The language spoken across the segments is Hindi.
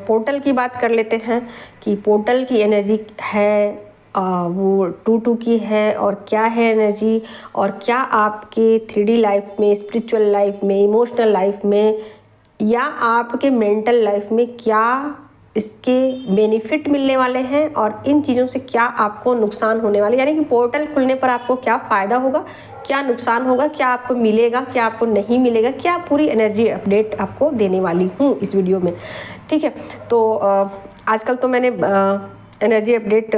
पोर्टल की बात कर लेते हैं कि पोर्टल की एनर्जी है वो 2-2 की है, और क्या है एनर्जी, और क्या आपके 3D लाइफ में, स्पिरिचुअल लाइफ में, इमोशनल लाइफ में या आपके मेंटल लाइफ में क्या इसके बेनिफिट मिलने वाले हैं, और इन चीज़ों से क्या आपको नुकसान होने वाले, यानी कि पोर्टल खुलने पर आपको क्या फ़ायदा होगा, क्या नुकसान होगा, क्या आपको मिलेगा, क्या आपको नहीं मिलेगा, क्या पूरी एनर्जी अपडेट आपको देने वाली हूँ इस वीडियो में। ठीक है, तो आजकल तो मैंने एनर्जी अपडेट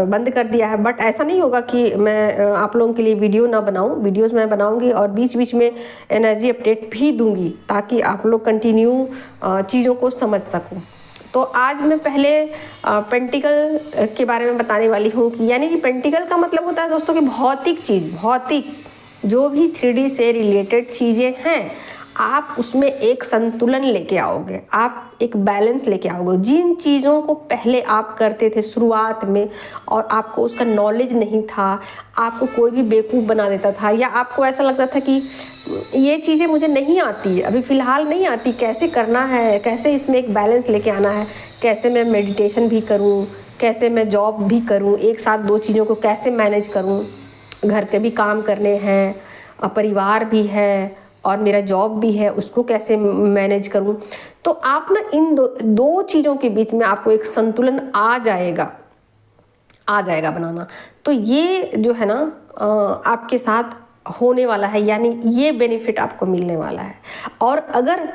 बंद कर दिया है, बट ऐसा नहीं होगा कि मैं आप लोगों के लिए वीडियो ना बनाऊं। वीडियोस मैं बनाऊंगी और बीच बीच में एनर्जी अपडेट भी दूंगी ताकि आप लोग कंटिन्यू चीज़ों को समझ सकूं। तो आज मैं पहले पेंटिकल के बारे में बताने वाली हूँ कि यानी कि पेंटिकल का मतलब होता है दोस्तों कि भौतिक चीज़, भौतिक जो भी 3D से रिलेटेड चीज़ें हैं, आप उसमें एक संतुलन लेके आओगे, आप एक बैलेंस लेके आओगे। जिन चीज़ों को पहले आप करते थे शुरुआत में और आपको उसका नॉलेज नहीं था, आपको कोई भी बेवकूफ़ बना देता था, या आपको ऐसा लगता था कि ये चीज़ें मुझे नहीं आती, अभी फ़िलहाल नहीं आती, कैसे करना है, कैसे इसमें एक बैलेंस लेके आना है, कैसे मैं मेडिटेशन भी करूँ, कैसे मैं जॉब भी करूँ, एक साथ दो चीज़ों को कैसे मैनेज करूँ, घर के भी काम करने हैं, परिवार भी है और मेरा जॉब भी है, उसको कैसे मैनेज करूं। तो आप ना इन दो चीज़ों के बीच में आपको एक संतुलन आ जाएगा बनाना। तो ये जो है ना आपके साथ होने वाला है, यानी ये बेनिफिट आपको मिलने वाला है। और अगर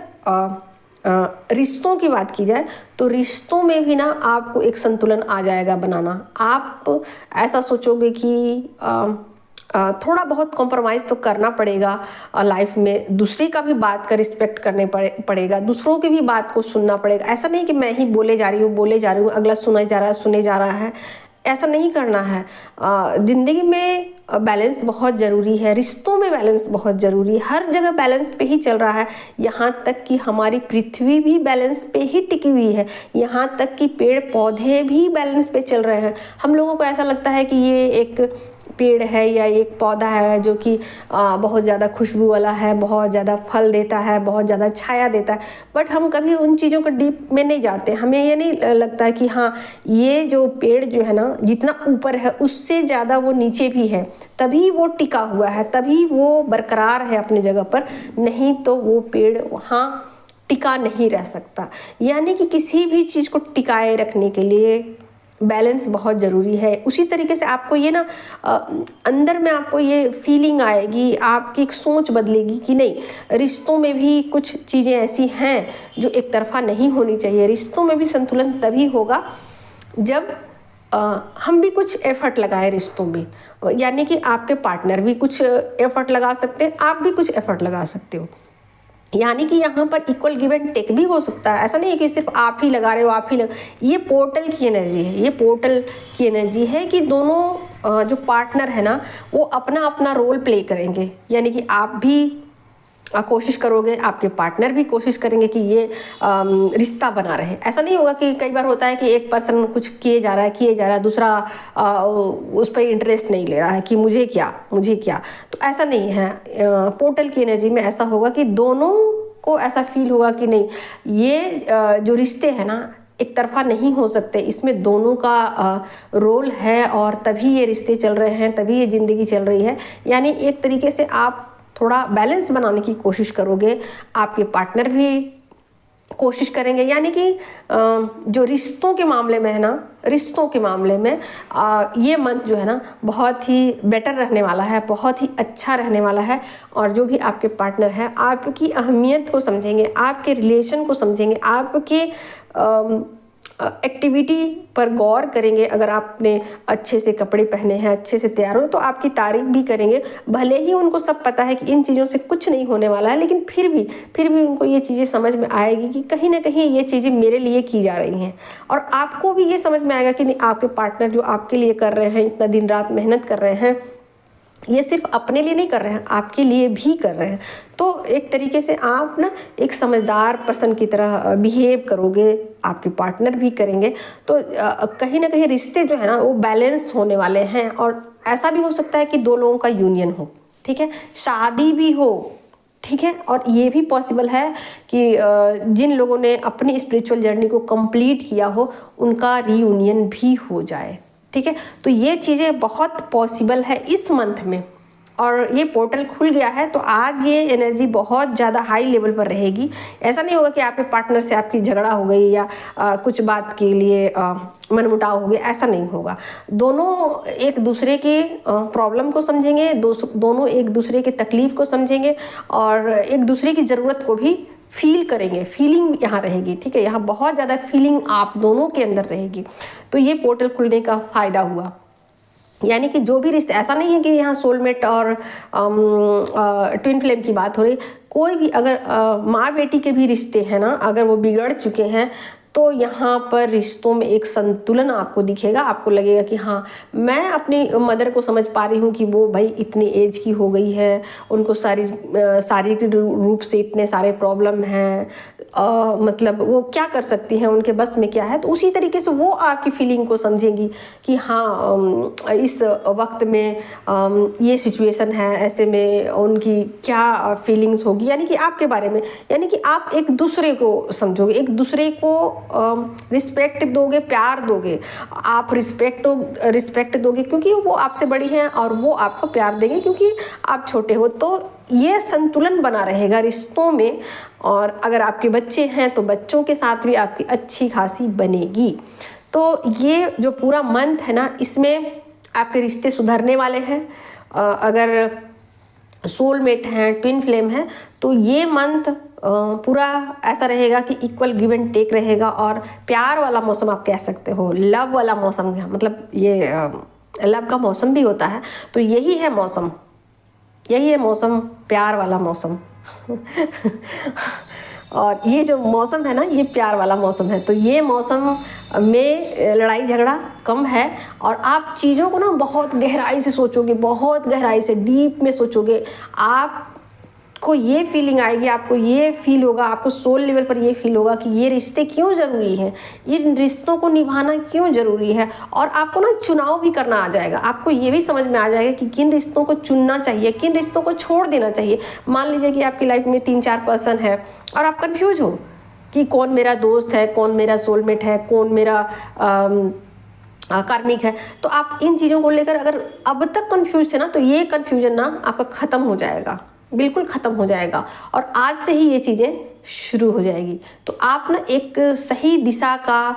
रिश्तों की बात की जाए तो रिश्तों में भी ना आपको एक संतुलन आ जाएगा बनाना। आप ऐसा सोचोगे कि थोड़ा बहुत कॉम्प्रोमाइज़ तो करना पड़ेगा लाइफ में, दूसरे का भी बात का रिस्पेक्ट करने पड़ेगा, दूसरों की भी बात को सुनना पड़ेगा। ऐसा नहीं कि मैं ही बोले जा रही हूँ, अगला सुने जा रहा है, ऐसा नहीं करना है। ज़िंदगी में बैलेंस बहुत ज़रूरी है, रिश्तों में बैलेंस बहुत ज़रूरी है, हर जगह बैलेंस पे ही चल रहा है। यहाँ तक कि हमारी पृथ्वी भी बैलेंस पे ही टिकी हुई है, यहाँ तक कि पेड़ पौधे भी बैलेंस पे चल रहे हैं। हम लोगों को ऐसा लगता है कि ये एक पेड़ है या एक पौधा है जो कि बहुत ज़्यादा खुशबू वाला है, बहुत ज़्यादा फल देता है, बहुत ज़्यादा छाया देता है, बट हम कभी उन चीज़ों को डीप में नहीं जाते। हमें ये नहीं लगता कि हाँ ये जो पेड़ जो है ना जितना ऊपर है उससे ज़्यादा वो नीचे भी है, तभी वो टिका हुआ है, तभी वो बरकरार है अपनी जगह पर, नहीं तो वो पेड़ वहाँ टिका नहीं रह सकता। यानी कि किसी भी चीज़ को टिकाए रखने के लिए बैलेंस बहुत ज़रूरी है। उसी तरीके से आपको ये ना अंदर में आपको ये फीलिंग आएगी, आपकी एक सोच बदलेगी कि नहीं, रिश्तों में भी कुछ चीज़ें ऐसी हैं जो एक तरफा नहीं होनी चाहिए। रिश्तों में भी संतुलन तभी होगा जब हम भी कुछ एफर्ट लगाए रिश्तों में, यानी कि आपके पार्टनर भी कुछ एफर्ट लगा सकते हैं, आप भी कुछ एफर्ट लगा सकते हो। यानी कि यहाँ पर इक्वल गिव एंड टेक भी हो सकता है। ऐसा नहीं है कि सिर्फ आप ही लगा रहे हो, ये पोर्टल की एनर्जी है, ये पोर्टल की एनर्जी है कि दोनों जो पार्टनर है ना वो अपना अपना रोल प्ले करेंगे। यानी कि आप भी कोशिश करोगे, आपके पार्टनर भी कोशिश करेंगे कि ये रिश्ता बना रहे। ऐसा नहीं होगा कि कई बार होता है कि एक पर्सन कुछ किए जा रहा है, दूसरा उस पर इंटरेस्ट नहीं ले रहा है कि मुझे क्या। तो ऐसा नहीं है। पोर्टल की एनर्जी में ऐसा होगा कि दोनों को ऐसा फील होगा कि नहीं, ये जो रिश्ते हैं ना एक तरफा नहीं हो सकते, इसमें दोनों का रोल है और तभी ये रिश्ते चल रहे हैं, तभी ये ज़िंदगी चल रही है। यानी एक तरीके से आप थोड़ा बैलेंस बनाने की कोशिश करोगे, आपके पार्टनर भी कोशिश करेंगे। यानी कि जो रिश्तों के मामले में है ना, रिश्तों के मामले में ये मंथ जो है ना बहुत ही बेटर रहने वाला है, बहुत ही अच्छा रहने वाला है। और जो भी आपके पार्टनर है आपकी अहमियत को समझेंगे, आपके रिलेशन को समझेंगे, आपके एक्टिविटी पर गौर करेंगे। अगर आपने अच्छे से कपड़े पहने हैं, अच्छे से तैयार हो, तो आपकी तारीफ भी करेंगे। भले ही उनको सब पता है कि इन चीज़ों से कुछ नहीं होने वाला है, लेकिन फिर भी उनको ये चीज़ें समझ में आएगी कि कहीं ना कहीं ये चीज़ें मेरे लिए की जा रही हैं। और आपको भी ये समझ में आएगा कि नहीं, आपके पार्टनर जो आपके लिए कर रहे हैं, इतना दिन रात मेहनत कर रहे हैं, ये सिर्फ अपने लिए नहीं कर रहे हैं, आपके लिए भी कर रहे हैं। तो एक तरीके से आप ना एक समझदार पर्सन की तरह बिहेव करोगे, आपके पार्टनर भी करेंगे। तो कहीं ना कहीं रिश्ते जो है ना वो बैलेंस होने वाले हैं। और ऐसा भी हो सकता है कि दो लोगों का यूनियन हो, ठीक है, शादी भी हो, ठीक है। और ये भी पॉसिबल है कि जिन लोगों ने अपनी स्पिरिचुअल जर्नी को कंप्लीट किया हो उनका रीयूनियन भी हो जाए, ठीक है। तो ये चीज़ें बहुत पॉसिबल है इस मंथ में, और ये पोर्टल खुल गया है तो आज ये एनर्जी बहुत ज़्यादा हाई लेवल पर रहेगी। ऐसा नहीं होगा कि आपके पार्टनर से आपकी झगड़ा हो गई या कुछ बात के लिए मनमुटाव हो गया, ऐसा नहीं होगा। दोनों एक दूसरे के प्रॉब्लम को समझेंगे, दोनों एक दूसरे के तकलीफ को समझेंगे और एक दूसरे की ज़रूरत को भी फील करेंगे। फीलिंग यहाँ रहेगी, ठीक है। यहाँ बहुत ज़्यादा फीलिंग आप दोनों के अंदर रहेगी। तो ये पोर्टल खुलने का फ़ायदा हुआ। यानी कि जो भी रिश्ते, ऐसा नहीं है कि यहाँ सोलमेट और ट्विन फ्लेम की बात हो रही, कोई भी अगर माँ बेटी के भी रिश्ते हैं ना, अगर वो बिगड़ चुके हैं तो यहाँ पर रिश्तों में एक संतुलन आपको दिखेगा। आपको लगेगा कि हाँ, मैं अपनी मदर को समझ पा रही हूँ कि वो भाई इतनी एज की हो गई है, उनको शारीरिक रूप से इतने सारे प्रॉब्लम हैं, मतलब वो क्या कर सकती हैं, उनके बस में क्या है। तो उसी तरीके से वो आपकी फीलिंग को समझेंगी कि हाँ, इस वक्त में ये सिचुएशन है, ऐसे में उनकी क्या फीलिंग्स होगी, यानी कि आपके बारे में। यानी कि आप एक दूसरे को समझोगे, एक दूसरे को रिस्पेक्ट दोगे, प्यार दोगे। आप रिस्पेक्ट दोगे क्योंकि वो आपसे बड़ी हैं और वो आपको प्यार देंगे क्योंकि आप छोटे हो। तो ये संतुलन बना रहेगा रिश्तों में। और अगर आपके बच्चे हैं तो बच्चों के साथ भी आपकी अच्छी खासी बनेगी। तो ये जो पूरा मंथ है ना, इसमें आपके रिश्ते सुधरने वाले हैं। अगर सोलमेट हैं, ट्विन फ्लेम है, तो ये मंथ पूरा ऐसा रहेगा कि इक्वल गिव एंड टेक रहेगा और प्यार वाला मौसम आप कह सकते हो, लव वाला मौसम। मतलब ये लव का मौसम भी होता है, तो यही है मौसम, यही है मौसम, प्यार वाला मौसम। और ये जो मौसम है ना, ये प्यार वाला मौसम है। तो ये मौसम में लड़ाई झगड़ा कम है और आप चीज़ों को ना बहुत गहराई से सोचोगे, बहुत गहराई से डीप में सोचोगे। आपको ये फीलिंग आएगी, आपको ये फील होगा, आपको सोल लेवल पर ये फील होगा कि ये रिश्ते क्यों ज़रूरी हैं, इन रिश्तों को निभाना क्यों ज़रूरी है। और आपको ना चुनाव भी करना आ जाएगा। आपको ये भी समझ में आ जाएगा कि किन रिश्तों को चुनना चाहिए, किन रिश्तों को छोड़ देना चाहिए। मान लीजिए कि आपकी लाइफ में 3-4 पर्सन है और आप कन्फ्यूज हो कि कौन मेरा दोस्त है, कौन मेरा सोलमेट है, कौन मेरा कार्मिक है। तो आप इन चीज़ों को लेकर अगर अब तक कंफ्यूज थे ना, तो ये कंफ्यूजन ना आपका ख़त्म हो जाएगा, बिल्कुल ख़त्म हो जाएगा। और आज से ही ये चीज़ें शुरू हो जाएगी। तो आप ना एक सही दिशा का,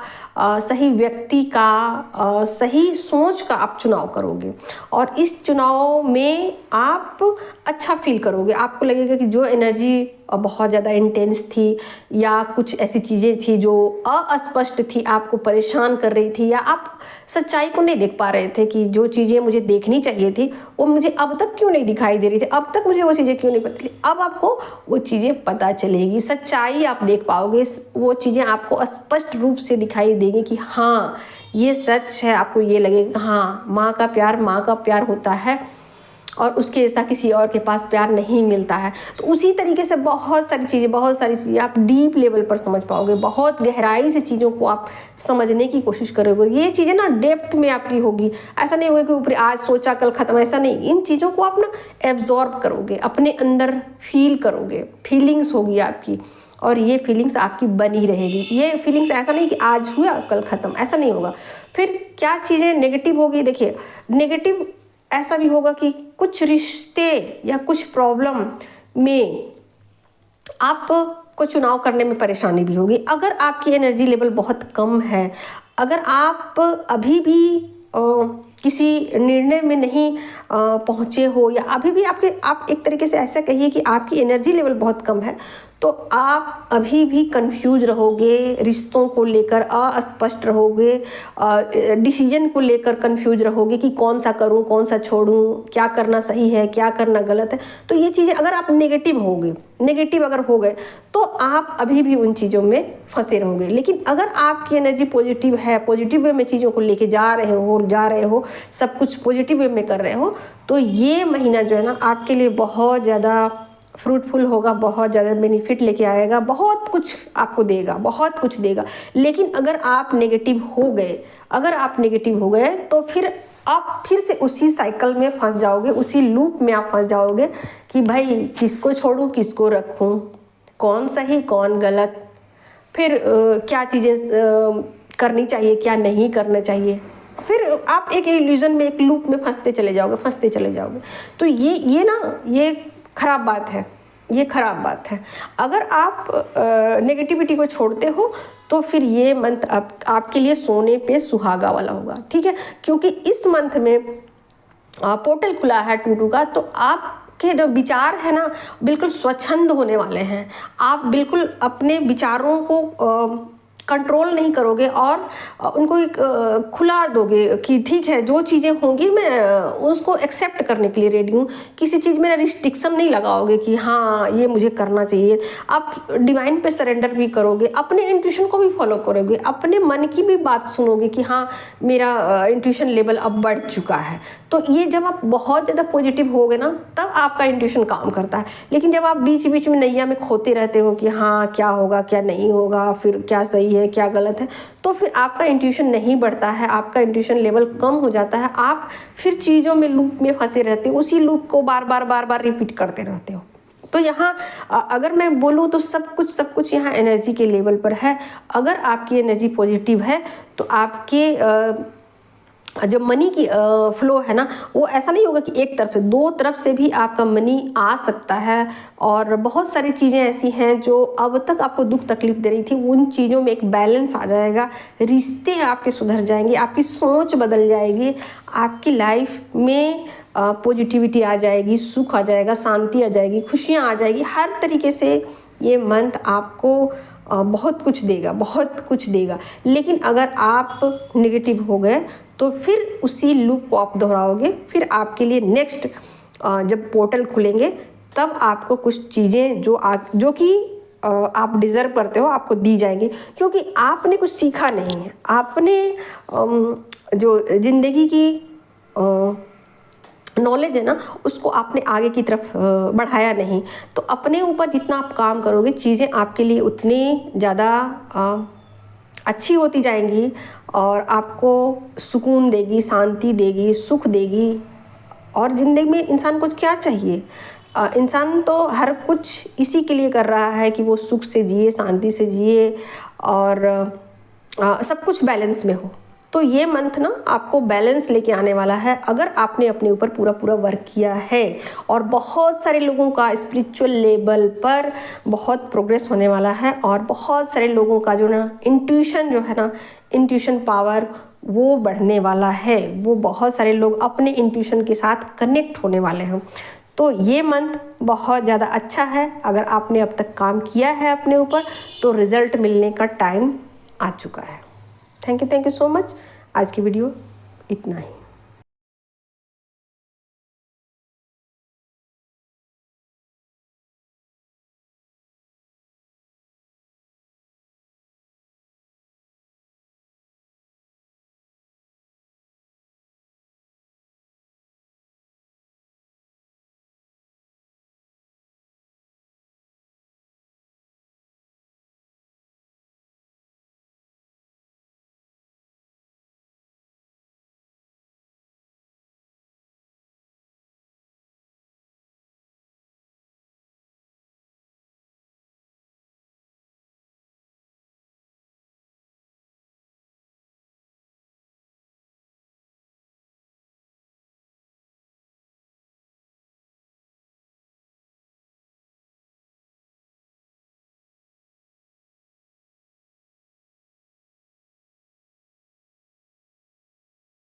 सही व्यक्ति का, सही सोच का आप चुनाव करोगे और इस चुनाव में आप अच्छा फील करोगे। आपको लगेगा कि जो एनर्जी बहुत ज़्यादा इंटेंस थी या कुछ ऐसी चीज़ें थी जो अस्पष्ट थी, आपको परेशान कर रही थी, या आप सच्चाई को नहीं देख पा रहे थे कि जो चीज़ें मुझे देखनी चाहिए थी वो मुझे अब तक क्यों नहीं दिखाई दे रही थी, अब तक मुझे वो चीज़ें क्यों नहीं पता। अब आपको वो चीज़ें पता चलेगी, सच्चाई आप देख पाओगे, वो चीज़ें आपको स्पष्ट रूप से दिखाई देंगी कि हाँ, ये सच है। आपको ये लगेगा हाँ, माँ का प्यार होता है और उसके जैसा किसी और के पास प्यार नहीं मिलता है। तो उसी तरीके से बहुत सारी चीज़ें आप डीप लेवल पर समझ पाओगे, बहुत गहराई से चीज़ों को आप समझने की कोशिश करोगे। ये चीज़ें ना डेप्थ में आपकी होगी। ऐसा नहीं होगा कि ऊपर आज सोचा कल ख़त्म, ऐसा नहीं। इन चीज़ों को आप ना एब्जॉर्ब करोगे, अपने अंदर फील करोगे, फीलिंग्स होगी आपकी और ये फीलिंग्स आपकी बनी रहेगी। ये फीलिंग्स ऐसा नहीं कि आज हुआ कल ख़त्म, ऐसा नहीं होगा। फिर क्या चीज़ें नेगेटिव होगी, देखिए नेगेटिव ऐसा भी होगा कि कुछ रिश्ते या कुछ प्रॉब्लम में आपको चुनाव करने में परेशानी भी होगी। अगर आपकी एनर्जी लेवल बहुत कम है, अगर आप अभी भी किसी निर्णय में नहीं पहुँचे हो, या अभी भी आप एक तरीके से ऐसा कहिए कि आपकी एनर्जी लेवल बहुत कम है, तो आप अभी भी कंफ्यूज रहोगे, रिश्तों को लेकर अस्पष्ट रहोगे, डिसीजन को लेकर कंफ्यूज रहोगे कि कौन सा करूं, कौन सा छोड़ूं, क्या करना सही है, क्या करना गलत है। तो ये चीज़ें अगर आप नेगेटिव अगर हो गए तो आप अभी भी उन चीज़ों में फंसे रहोगे। लेकिन अगर आपकी एनर्जी पॉजिटिव है, पॉजिटिव वे में चीज़ों को लेके जा रहे हो, सब कुछ पॉजिटिव वे में कर रहे हो, तो ये महीना जो है ना आपके लिए बहुत ज़्यादा फ्रूटफुल होगा, बहुत ज़्यादा बेनिफिट लेके आएगा, बहुत कुछ आपको देगा, बहुत कुछ देगा। लेकिन अगर आप नेगेटिव हो गए तो फिर आप फिर से उसी साइकिल में फंस जाओगे, उसी लूप में आप फंस जाओगे कि भाई किसको छोड़ूं किसको रखूं, कौन सही कौन गलत, फिर क्या चीज़ें करनी चाहिए क्या नहीं करना चाहिए। फिर आप एक इल्यूजन में, एक लूप में फंसते चले जाओगे। तो ये खराब बात है, ये खराब बात है। अगर आप नेगेटिविटी को छोड़ते हो तो फिर ये मंथ आपके लिए सोने पे सुहागा वाला होगा, ठीक है। क्योंकि इस मंथ में पोर्टल खुला है 22 का, तो आपके जो विचार है ना बिल्कुल स्वच्छंद होने वाले हैं। आप बिल्कुल अपने विचारों को कंट्रोल नहीं करोगे और उनको एक खुला दोगे कि ठीक है जो चीज़ें होंगी मैं उसको एक्सेप्ट करने के लिए रेडी हूँ। किसी चीज़ में रिस्ट्रिक्शन नहीं लगाओगे कि हाँ ये मुझे करना चाहिए। आप डिवाइन पे सरेंडर भी करोगे, अपने इंट्यूशन को भी फॉलो करोगे, अपने मन की भी बात सुनोगे कि हाँ मेरा इंट्यूशन लेवल अब बढ़ चुका है। तो ये जब आप बहुत ज़्यादा पॉजिटिव होगे ना तब आपका इंट्यूशन काम करता है। लेकिन जब आप बीच बीच में नैया में खोते रहते हो कि हाँ क्या होगा क्या नहीं होगा, फिर क्या सही है क्या गलत है, तो फिर आपका इंट्यूशन नहीं बढ़ता है, आपका इंट्यूशन लेवल कम हो जाता है। आप फिर चीज़ों में लूप में फंसे रहते हो, उसी लूप को बार बार रिपीट करते रहते हो। तो यहाँ अगर मैं बोलूँ तो सब कुछ यहाँ एनर्जी के लेवल पर है। अगर आपकी एनर्जी पॉजिटिव है तो आपके जो मनी की फ्लो है ना वो ऐसा नहीं होगा कि एक तरफ से, दो तरफ से भी आपका मनी आ सकता है। और बहुत सारी चीज़ें ऐसी हैं जो अब तक आपको दुख तकलीफ दे रही थी, उन चीज़ों में एक बैलेंस आ जाएगा, रिश्ते आपके सुधर जाएंगे, आपकी सोच बदल जाएगी, आपकी लाइफ में पॉजिटिविटी आ जाएगी, सुख आ जाएगा, शांति आ जाएगी, खुशियाँ आ जाएगी। हर तरीके से ये मंथ आपको बहुत कुछ देगा। लेकिन अगर आप नेगेटिव हो गए तो फिर उसी लूप को आप दोहराओगे। फिर आपके लिए नेक्स्ट जब पोर्टल खुलेंगे तब आपको कुछ चीज़ें जो कि आप डिज़र्व करते हो आपको दी जाएंगी, क्योंकि आपने कुछ सीखा नहीं है, आपने जो ज़िंदगी की नॉलेज है ना उसको आपने आगे की तरफ बढ़ाया नहीं। तो अपने ऊपर जितना आप काम करोगे चीज़ें आपके लिए उतनी ज़्यादा अच्छी होती जाएंगी और आपको सुकून देगी, शांति देगी, सुख देगी। और ज़िंदगी में इंसान को क्या चाहिए? इंसान तो हर कुछ इसी के लिए कर रहा है कि वो सुख से जिए, शांति से जिए और सब कुछ बैलेंस में हो। तो ये मंथ ना आपको बैलेंस लेके आने वाला है अगर आपने अपने ऊपर पूरा वर्क किया है। और बहुत सारे लोगों का स्पिरिचुअल लेवल पर बहुत प्रोग्रेस होने वाला है और बहुत सारे लोगों का जो ना इंट्यूशन पावर वो बढ़ने वाला है। वो बहुत सारे लोग अपने इंट्यूशन के साथ कनेक्ट होने वाले हैं। तो ये मंथ बहुत ज़्यादा अच्छा है। अगर आपने अब तक काम किया है अपने ऊपर तो रिज़ल्ट मिलने का टाइम आ चुका है। Thank you so much. आज की वीडियो इतना ही।